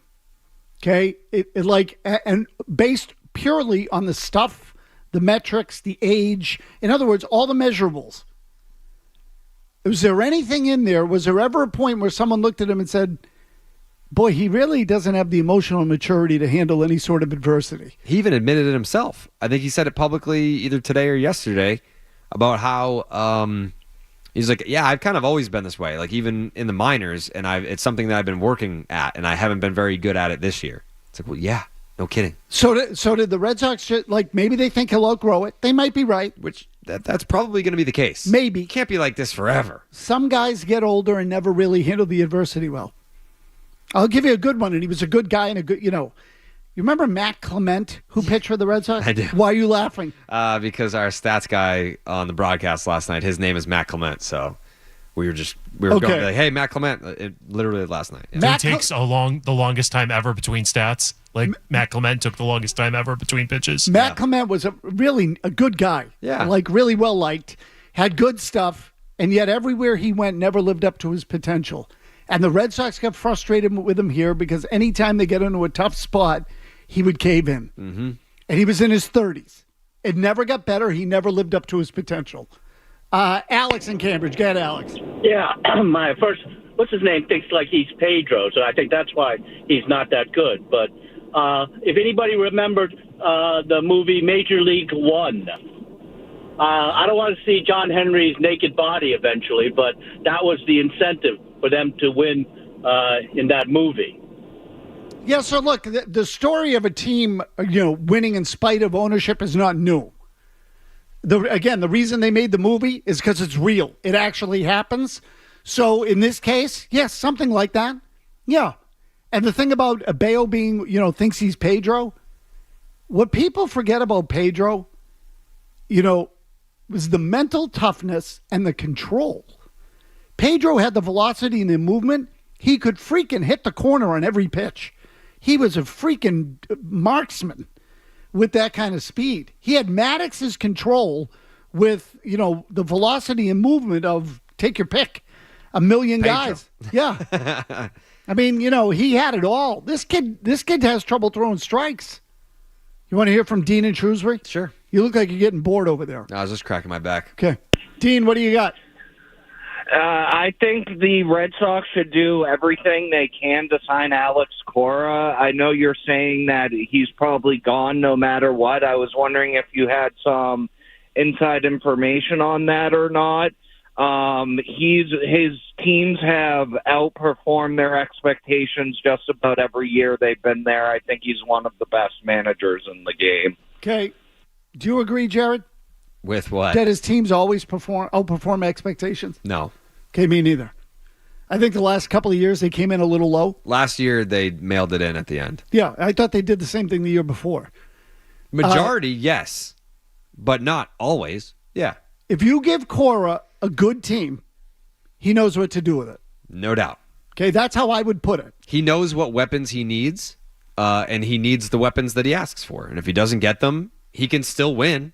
A: Okay, and based purely on the stuff, the metrics, the age. In other words, all the measurables. Was there anything in there? Was there ever a point where someone looked at him and said, boy, he really doesn't have the emotional maturity to handle any sort of adversity?
D: He even admitted it himself. I think he said it publicly either today or yesterday about how he's like, yeah, I've kind of always been this way, like even in the minors, and it's something that I've been working at, and I haven't been very good at it this year. It's like, well, yeah, no kidding.
A: So did the Red Sox, like, maybe they think he'll outgrow it. They might be right.
D: Which that's probably going to be the case.
A: Maybe.
D: It can't be like this forever.
A: Some guys get older and never really handle the adversity well. I'll give you a good one, and he was a good guy and a good, you know. You remember Matt Clement, who pitched for the Red Sox?
D: I do.
A: Why are you laughing?
D: Because our stats guy on the broadcast last night, his name is Matt Clement, so we were
A: okay.
D: going like, hey, Matt Clement, literally last night. Yeah.
H: Matt takes the longest time ever between stats. Like Matt Clement took the longest time ever between pitches.
A: Matt Clement was really a good guy.
D: Yeah.
A: Like really well liked, had good stuff, and yet everywhere he went never lived up to his potential. And the Red Sox got frustrated with him here because anytime they get into a tough spot, he would cave in.
D: Mm-hmm.
A: And he was in his 30s. It never got better. He never lived up to his potential. Alex in Cambridge. Go ahead, Alex.
M: Yeah, my first, what's his name, thinks like he's Pedro, so I think that's why he's not that good. But if anybody remembered the movie Major League One, I don't want to see John Henry's naked body eventually, but that was the incentive for them to win in that movie.
A: Yeah, so look, the story of a team, winning in spite of ownership is not new. The reason they made the movie is because it's real. It actually happens. So in this case, yes, something like that. Yeah. And the thing about Bello being, thinks he's Pedro, what people forget about Pedro, was the mental toughness and the control. Pedro had the velocity and the movement. He could freaking hit the corner on every pitch. He was a freaking marksman with that kind of speed. He had Maddox's control with, the velocity and movement of take your pick, a million
D: Pedro.
A: guys. Yeah. I mean, he had it all. This kid has trouble throwing strikes. You want to hear from Dean in Shrewsbury?
D: Sure.
A: You look like you're getting bored over there.
D: I was just cracking my back.
A: Okay. Dean, what do you got?
N: I think the Red Sox should do everything they can to sign Alex Cora. I know you're saying that he's probably gone no matter what. I was wondering if you had some inside information on that or not. His teams have outperformed their expectations just about every year they've been there. I think he's one of the best managers in the game.
A: Okay. Do you agree, Jared?
D: With what?
A: That his teams always outperform expectations?
D: No.
A: Okay, me neither. I think the last couple of years they came in a little low.
D: Last year they mailed it in at the end.
A: Yeah, I thought they did the same thing the year before.
D: Majority, yes, but not always. Yeah.
A: If you give Cora a good team, he knows what to do with it.
D: No doubt.
A: Okay, that's how I would put it.
D: He knows what weapons he needs, and he needs the weapons that he asks for. And if he doesn't get them, he can still win.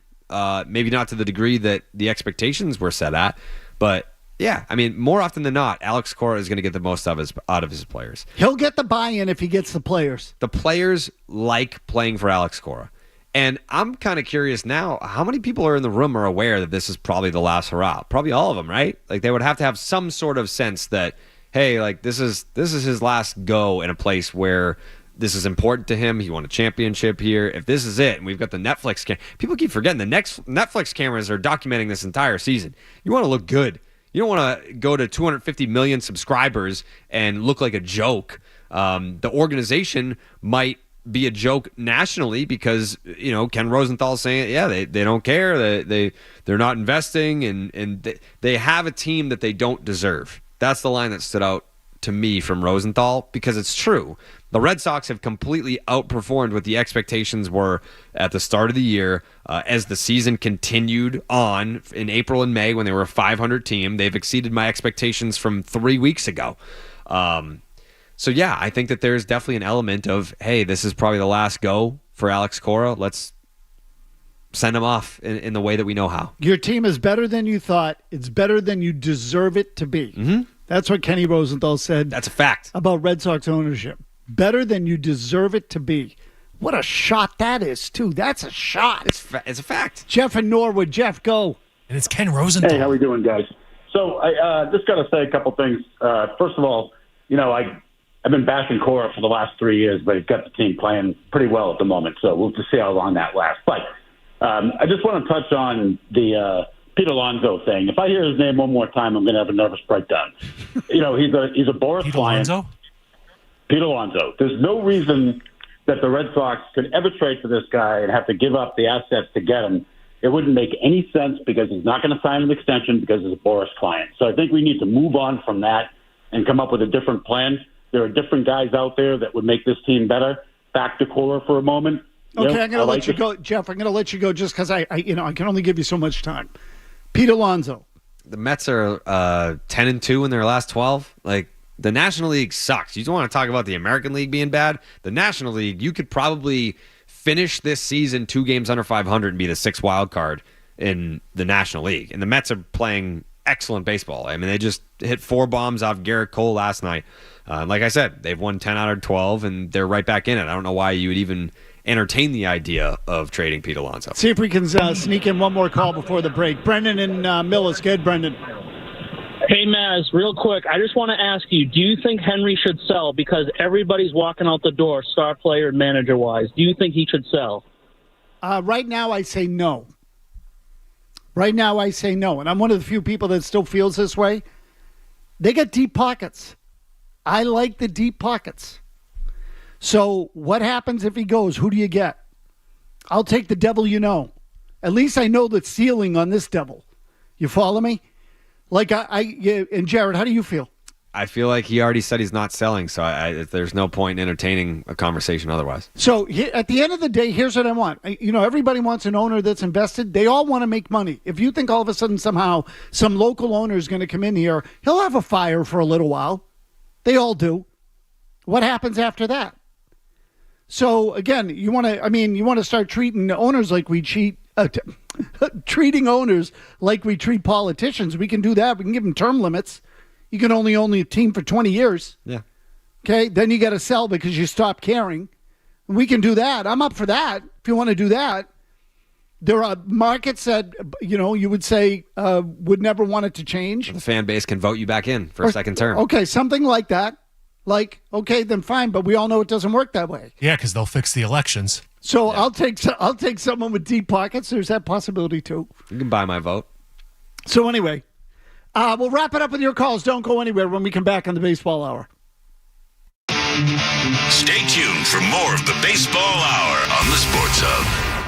D: Maybe not to the degree that the expectations were set at, but yeah, I mean, more often than not, Alex Cora is going to get the most out of his players.
A: He'll get the buy-in if he gets the players.
D: The players like playing for Alex Cora. And I'm kind of curious now, how many people are in the room are aware that this is probably the last hurrah? Probably all of them, right? Like they would have to have some sort of sense that, hey, like this is his last go in a place where this is important to him. He won a championship here. If this is it, and we've got the Netflix people keep forgetting the next Netflix cameras are documenting this entire season. You want to look good. You don't want to go to 250 million subscribers and look like a joke. The organization might be a joke nationally because Ken Rosenthal saying they don't care, they're not investing, and they have a team that they don't deserve. That's the line that stood out to me from Rosenthal because it's true. The Red Sox have completely outperformed what the expectations were at the start of the year. As the season continued on in April and May when they were a 500 team, they've exceeded my expectations from 3 weeks ago. So, yeah, I think that there's definitely an element of, hey, this is probably the last go for Alex Cora. Let's send him off in the way that we know how.
A: Your team is better than you thought. It's better than you deserve it to be.
D: Mm-hmm.
A: That's what Kenny Rosenthal said.
D: That's a fact.
A: About Red Sox ownership. Better than you deserve it to be. What a shot that is, too. That's a shot.
D: It's a fact.
A: Jeff in Norwood. Jeff, go.
H: And it's Ken Rosenthal.
O: Hey, how we doing, guys? So I just got to say a couple things. First of all, I've been bashing Cora for the last 3 years, but he's got the team playing pretty well at the moment, so we'll just see how long that lasts. But I just want to touch on the Pete Alonso thing. If I hear his name one more time, I'm going to have a nervous breakdown. He's a Boris client.
H: Alonso?
O: Pete Alonso. There's no reason that the Red Sox could ever trade for this guy and have to give up the assets to get him. It wouldn't make any sense because he's not going to sign an extension because he's a Boris client. So I think we need to move on from that and come up with a different plan. There are different guys out there that would make this team better. Back to Cora for a moment.
A: Okay, I'm going to let you go, Jeff. I'm going to let you go just because I can only give you so much time. Pete Alonso.
D: The Mets are 10-2 in their last 12. Like the National League sucks. You don't want to talk about the American League being bad. The National League, you could probably finish this season 2 games under 500 and be the 6th wild card in the National League. And the Mets are playing excellent baseball. I mean, they just hit 4 bombs off Garrett Cole last night. Like I said, they've won 10 out of 12, and they're right back in it. I don't know why you would even entertain the idea of trading Pete Alonso.
A: See if we can sneak in one more call before the break. Brendan and Millis. Good, Brendan.
P: Hey, Maz, real quick, I just want to ask you, do you think Henry should sell? Because everybody's walking out the door, star player and manager-wise. Do you think he should sell?
A: Right now, I say no. Right now, I say no. And I'm one of the few people that still feels this way. They got deep pockets. I like the deep pockets. So what happens if he goes? Who do you get? I'll take the devil you know. At least I know the ceiling on this devil. You follow me? Like and Jared, how do you feel?
D: I feel like he already said he's not selling, so there's no point in entertaining a conversation otherwise.
A: So at the end of the day, here's what I want. Everybody wants an owner that's invested. They all want to make money. If you think all of a sudden somehow some local owner is going to come in here, he'll have a fire for a little while. They all do. What happens after that? So again, you want to start treating owners like we treating owners like we treat politicians. We can do that. We can give them term limits. You can only own a team for 20 years.
D: Yeah.
A: Okay. Then you got to sell because you stop caring. We can do that. I'm up for that. If you want to do that, there are markets that, you would say would never want it to change.
D: The fan base can vote you back in for a second term.
A: Okay. Something like that. Okay, then fine. But we all know it doesn't work that way.
H: Yeah, because they'll fix the elections.
A: So yeah. I'll take someone with deep pockets. There's that possibility too.
D: You can buy my vote.
A: So anyway, we'll wrap it up with your calls. Don't go anywhere when we come back on the Baseball Hour.
B: Stay tuned for more of the Baseball Hour on the Sports Hub.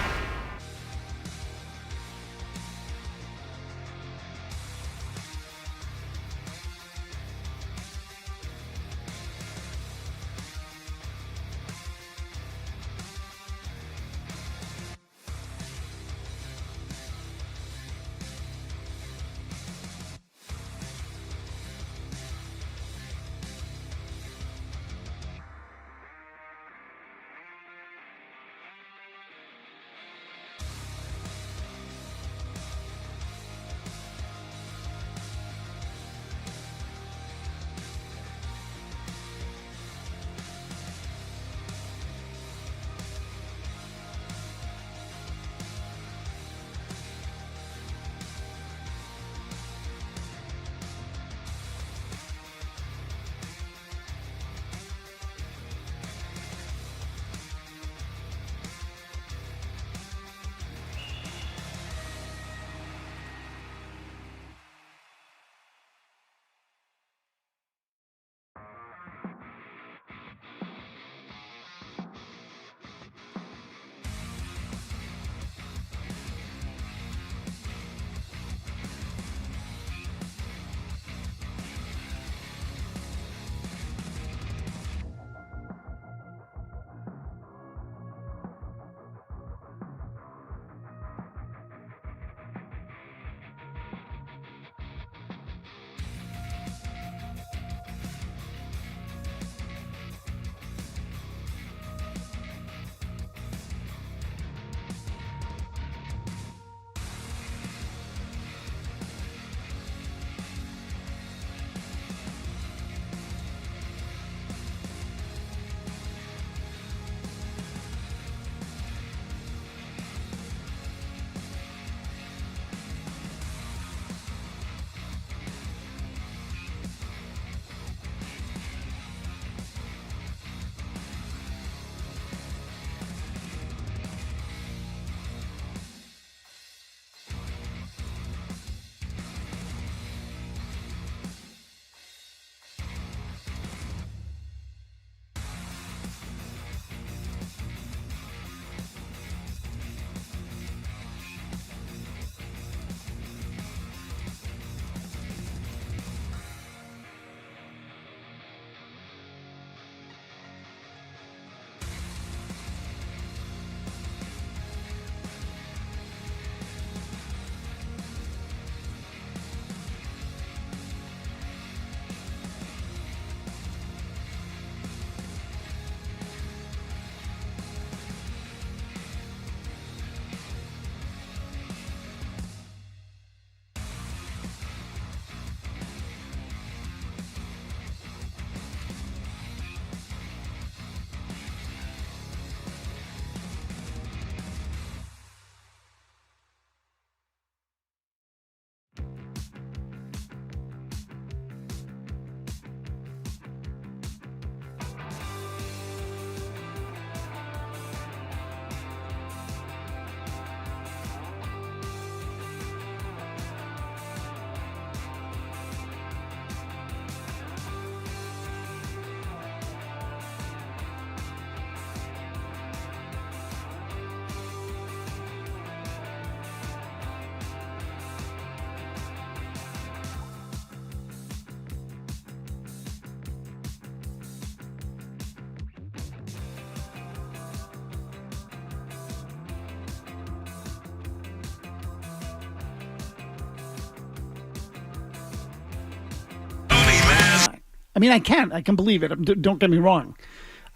A: I mean, I can believe it. Don't get me wrong.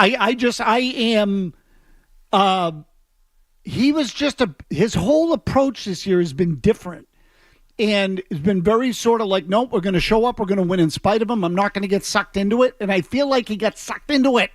A: He was just his whole approach this year has been different. And it's been very sort of like, nope, we're going to show up. We're going to win in spite of him. I'm not going to get sucked into it. And I feel like he got sucked into it.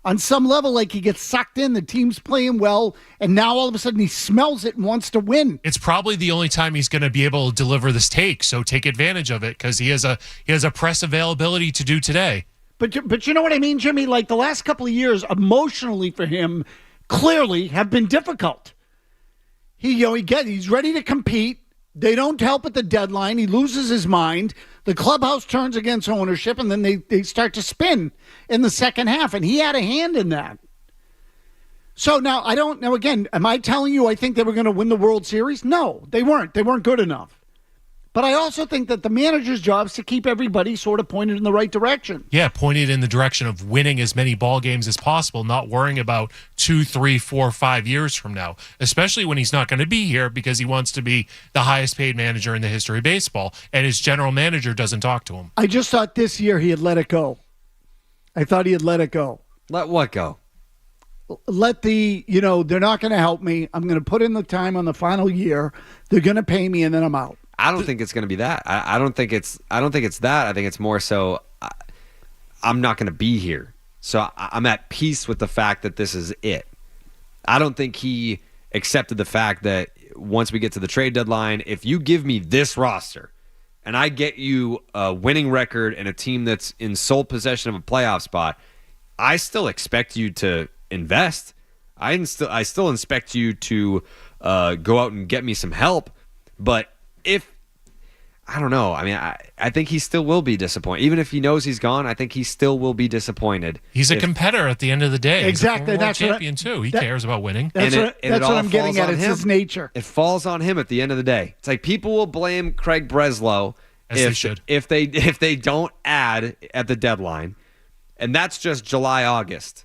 A: On some level, like he gets sucked in. The team's playing well. And now all of a sudden he smells it and wants to win.
H: It's probably the only time he's going to be able to deliver this take. So take advantage of it because he has a press availability to do today.
A: But you know what I mean, Jimmy? Like the last couple of years, emotionally for him, clearly have been difficult. He's ready to compete. They don't help at the deadline. He loses his mind. The clubhouse turns against ownership, and then they start to spin in the second half, and he had a hand in that. So now, I don't know, again, am I telling you I think they were going to win the World Series? No, they weren't. They weren't good enough. But I also think that the manager's job is to keep everybody sort of pointed in the right direction.
H: Yeah, pointed in the direction of winning as many ball games as possible, not worrying about 2, 3, 4, 5 years from now, especially when he's not going to be here because he wants to be the highest paid manager in the history of baseball, and his general manager doesn't talk to him.
A: I just thought this year he had let it go. I thought he had let it go.
D: Let what go?
A: Let they're not going to help me. I'm going to put in the time on the final year. They're going to pay me, and then I'm out.
D: I don't think it's going to be that. I don't think it's that. I think it's more so I'm not going to be here. So I'm at peace with the fact that this is it. I don't think he accepted the fact that once we get to the trade deadline, if you give me this roster and I get you a winning record and a team that's in sole possession of a playoff spot, I still expect you to invest. I still expect you to go out and get me some help. But if I don't know, I mean, I think he still will be disappointed. Even if he knows he's gone, I think he still will be disappointed.
H: He's a competitor at the end of the day.
A: Exactly.
H: He's a champion too. He cares about winning.
A: That's what I'm getting at. It's his nature.
D: It falls on him at the end of the day. It's like people will blame Craig Breslow if they don't add at the deadline, and that's just July, August.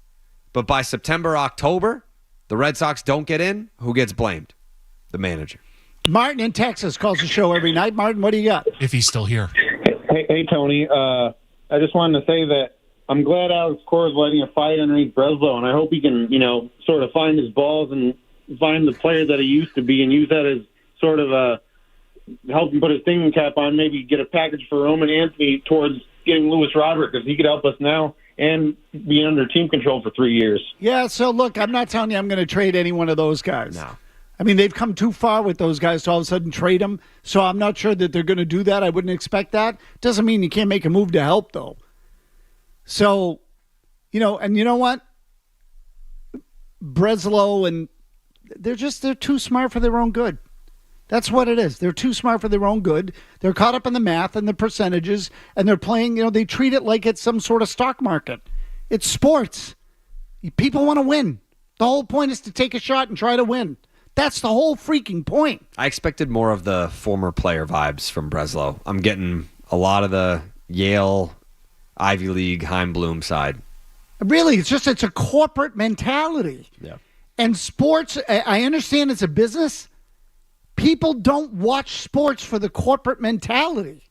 D: But by September, October, the Red Sox don't get in. Who gets blamed? The manager.
A: Martin in Texas calls the show every night. Martin, what do you got?
H: If he's still here.
Q: Hey Tony. I just wanted to say that I'm glad Alex Cora is letting a fight underneath Breslow, and I hope he can, sort of find his balls and find the player that he used to be and use that as sort of help him put his thinking cap on, maybe get a package for Roman Anthony towards getting Lewis Roderick, because he could help us now and be under team control for 3 years.
A: Yeah, so look, I'm not telling you I'm going to trade any one of those guys.
D: No.
A: I mean, they've come too far with those guys to all of a sudden trade them. So I'm not sure that they're going to do that. I wouldn't expect that. Doesn't mean you can't make a move to help, though. So, and you know what? Breslow, and they're too smart for their own good. That's what it is. They're too smart for their own good. They're caught up in the math and the percentages, and they're playing, they treat it like it's some sort of stock market. It's sports. People want to win. The whole point is to take a shot and try to win. That's the whole freaking point.
D: I expected more of the former player vibes from Breslow. I'm getting a lot of the Yale, Ivy League, Heim Bloom side.
A: Really, it's a corporate mentality.
D: Yeah.
A: And sports, I understand it's a business. People don't watch sports for the corporate mentality.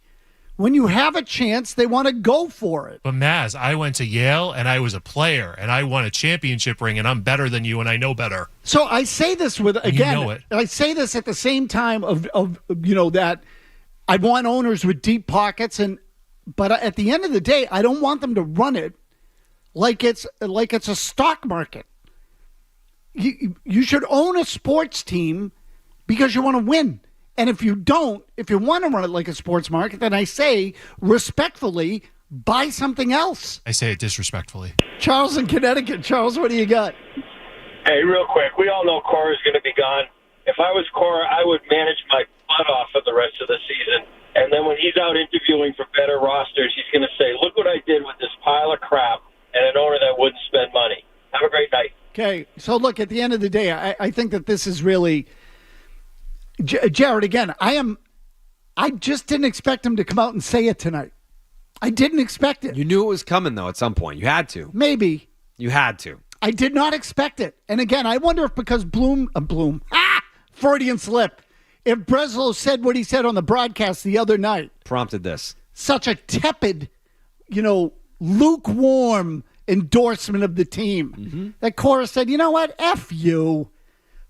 A: When you have a chance, they want to go for it.
H: But Maz, I went to Yale and I was a player and I won a championship ring and I'm better than you and I know better.
A: So I say this I say this at the same time of that I want owners with deep pockets, but at the end of the day, I don't want them to run it like it's a stock market. You should own a sports team because you want to win. And if you want to run it like a sports market, then I say respectfully, buy something else.
H: I say it disrespectfully.
A: Charles in Connecticut. Charles, what do you got?
R: Hey, real quick. We all know Cora's going to be gone. If I was Cora, I would manage my butt off for the rest of the season. And then when he's out interviewing for better rosters, he's going to say, look what I did with this pile of crap and an owner that wouldn't spend money. Have a great night.
A: Okay. So look, at the end of the day, I think that this is really... Jared, again, I just didn't expect him to come out and say it tonight. I didn't expect it.
D: You knew it was coming, though, at some point. You had to.
A: Maybe.
D: You had to.
A: I did not expect it. And again, I wonder if because Freudian slip, if Breslow said what he said on the broadcast the other night.
D: Prompted this.
A: Such a tepid lukewarm endorsement of the team. That Cora said, you know what? F you.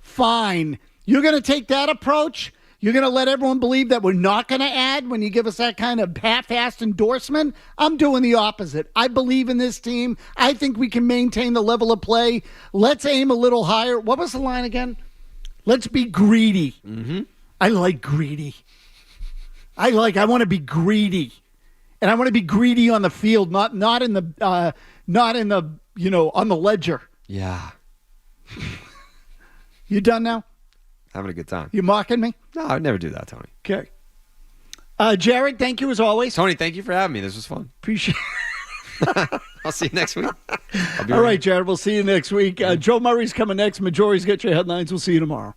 A: Fine. You're going to take that approach? You're going to let everyone believe that we're not going to add when you give us that kind of half-assed endorsement? I'm doing the opposite. I believe in this team. I think we can maintain the level of play. Let's aim a little higher. What was the line again? Let's be greedy. I like greedy. I want to be greedy. And I want to be greedy on the field, not in the on the ledger.
D: Yeah.
A: You done now?
D: Having a good time.
A: You mocking me?
D: No, I'd never do that, Tony.
A: Okay. Jared, thank you as always.
D: Tony, thank you for having me. This was fun.
A: Appreciate
D: I'll see you next week.
A: All right, Jared, we'll see you next week. Joe Murray's coming next. Majority's got your headlines. We'll see you tomorrow.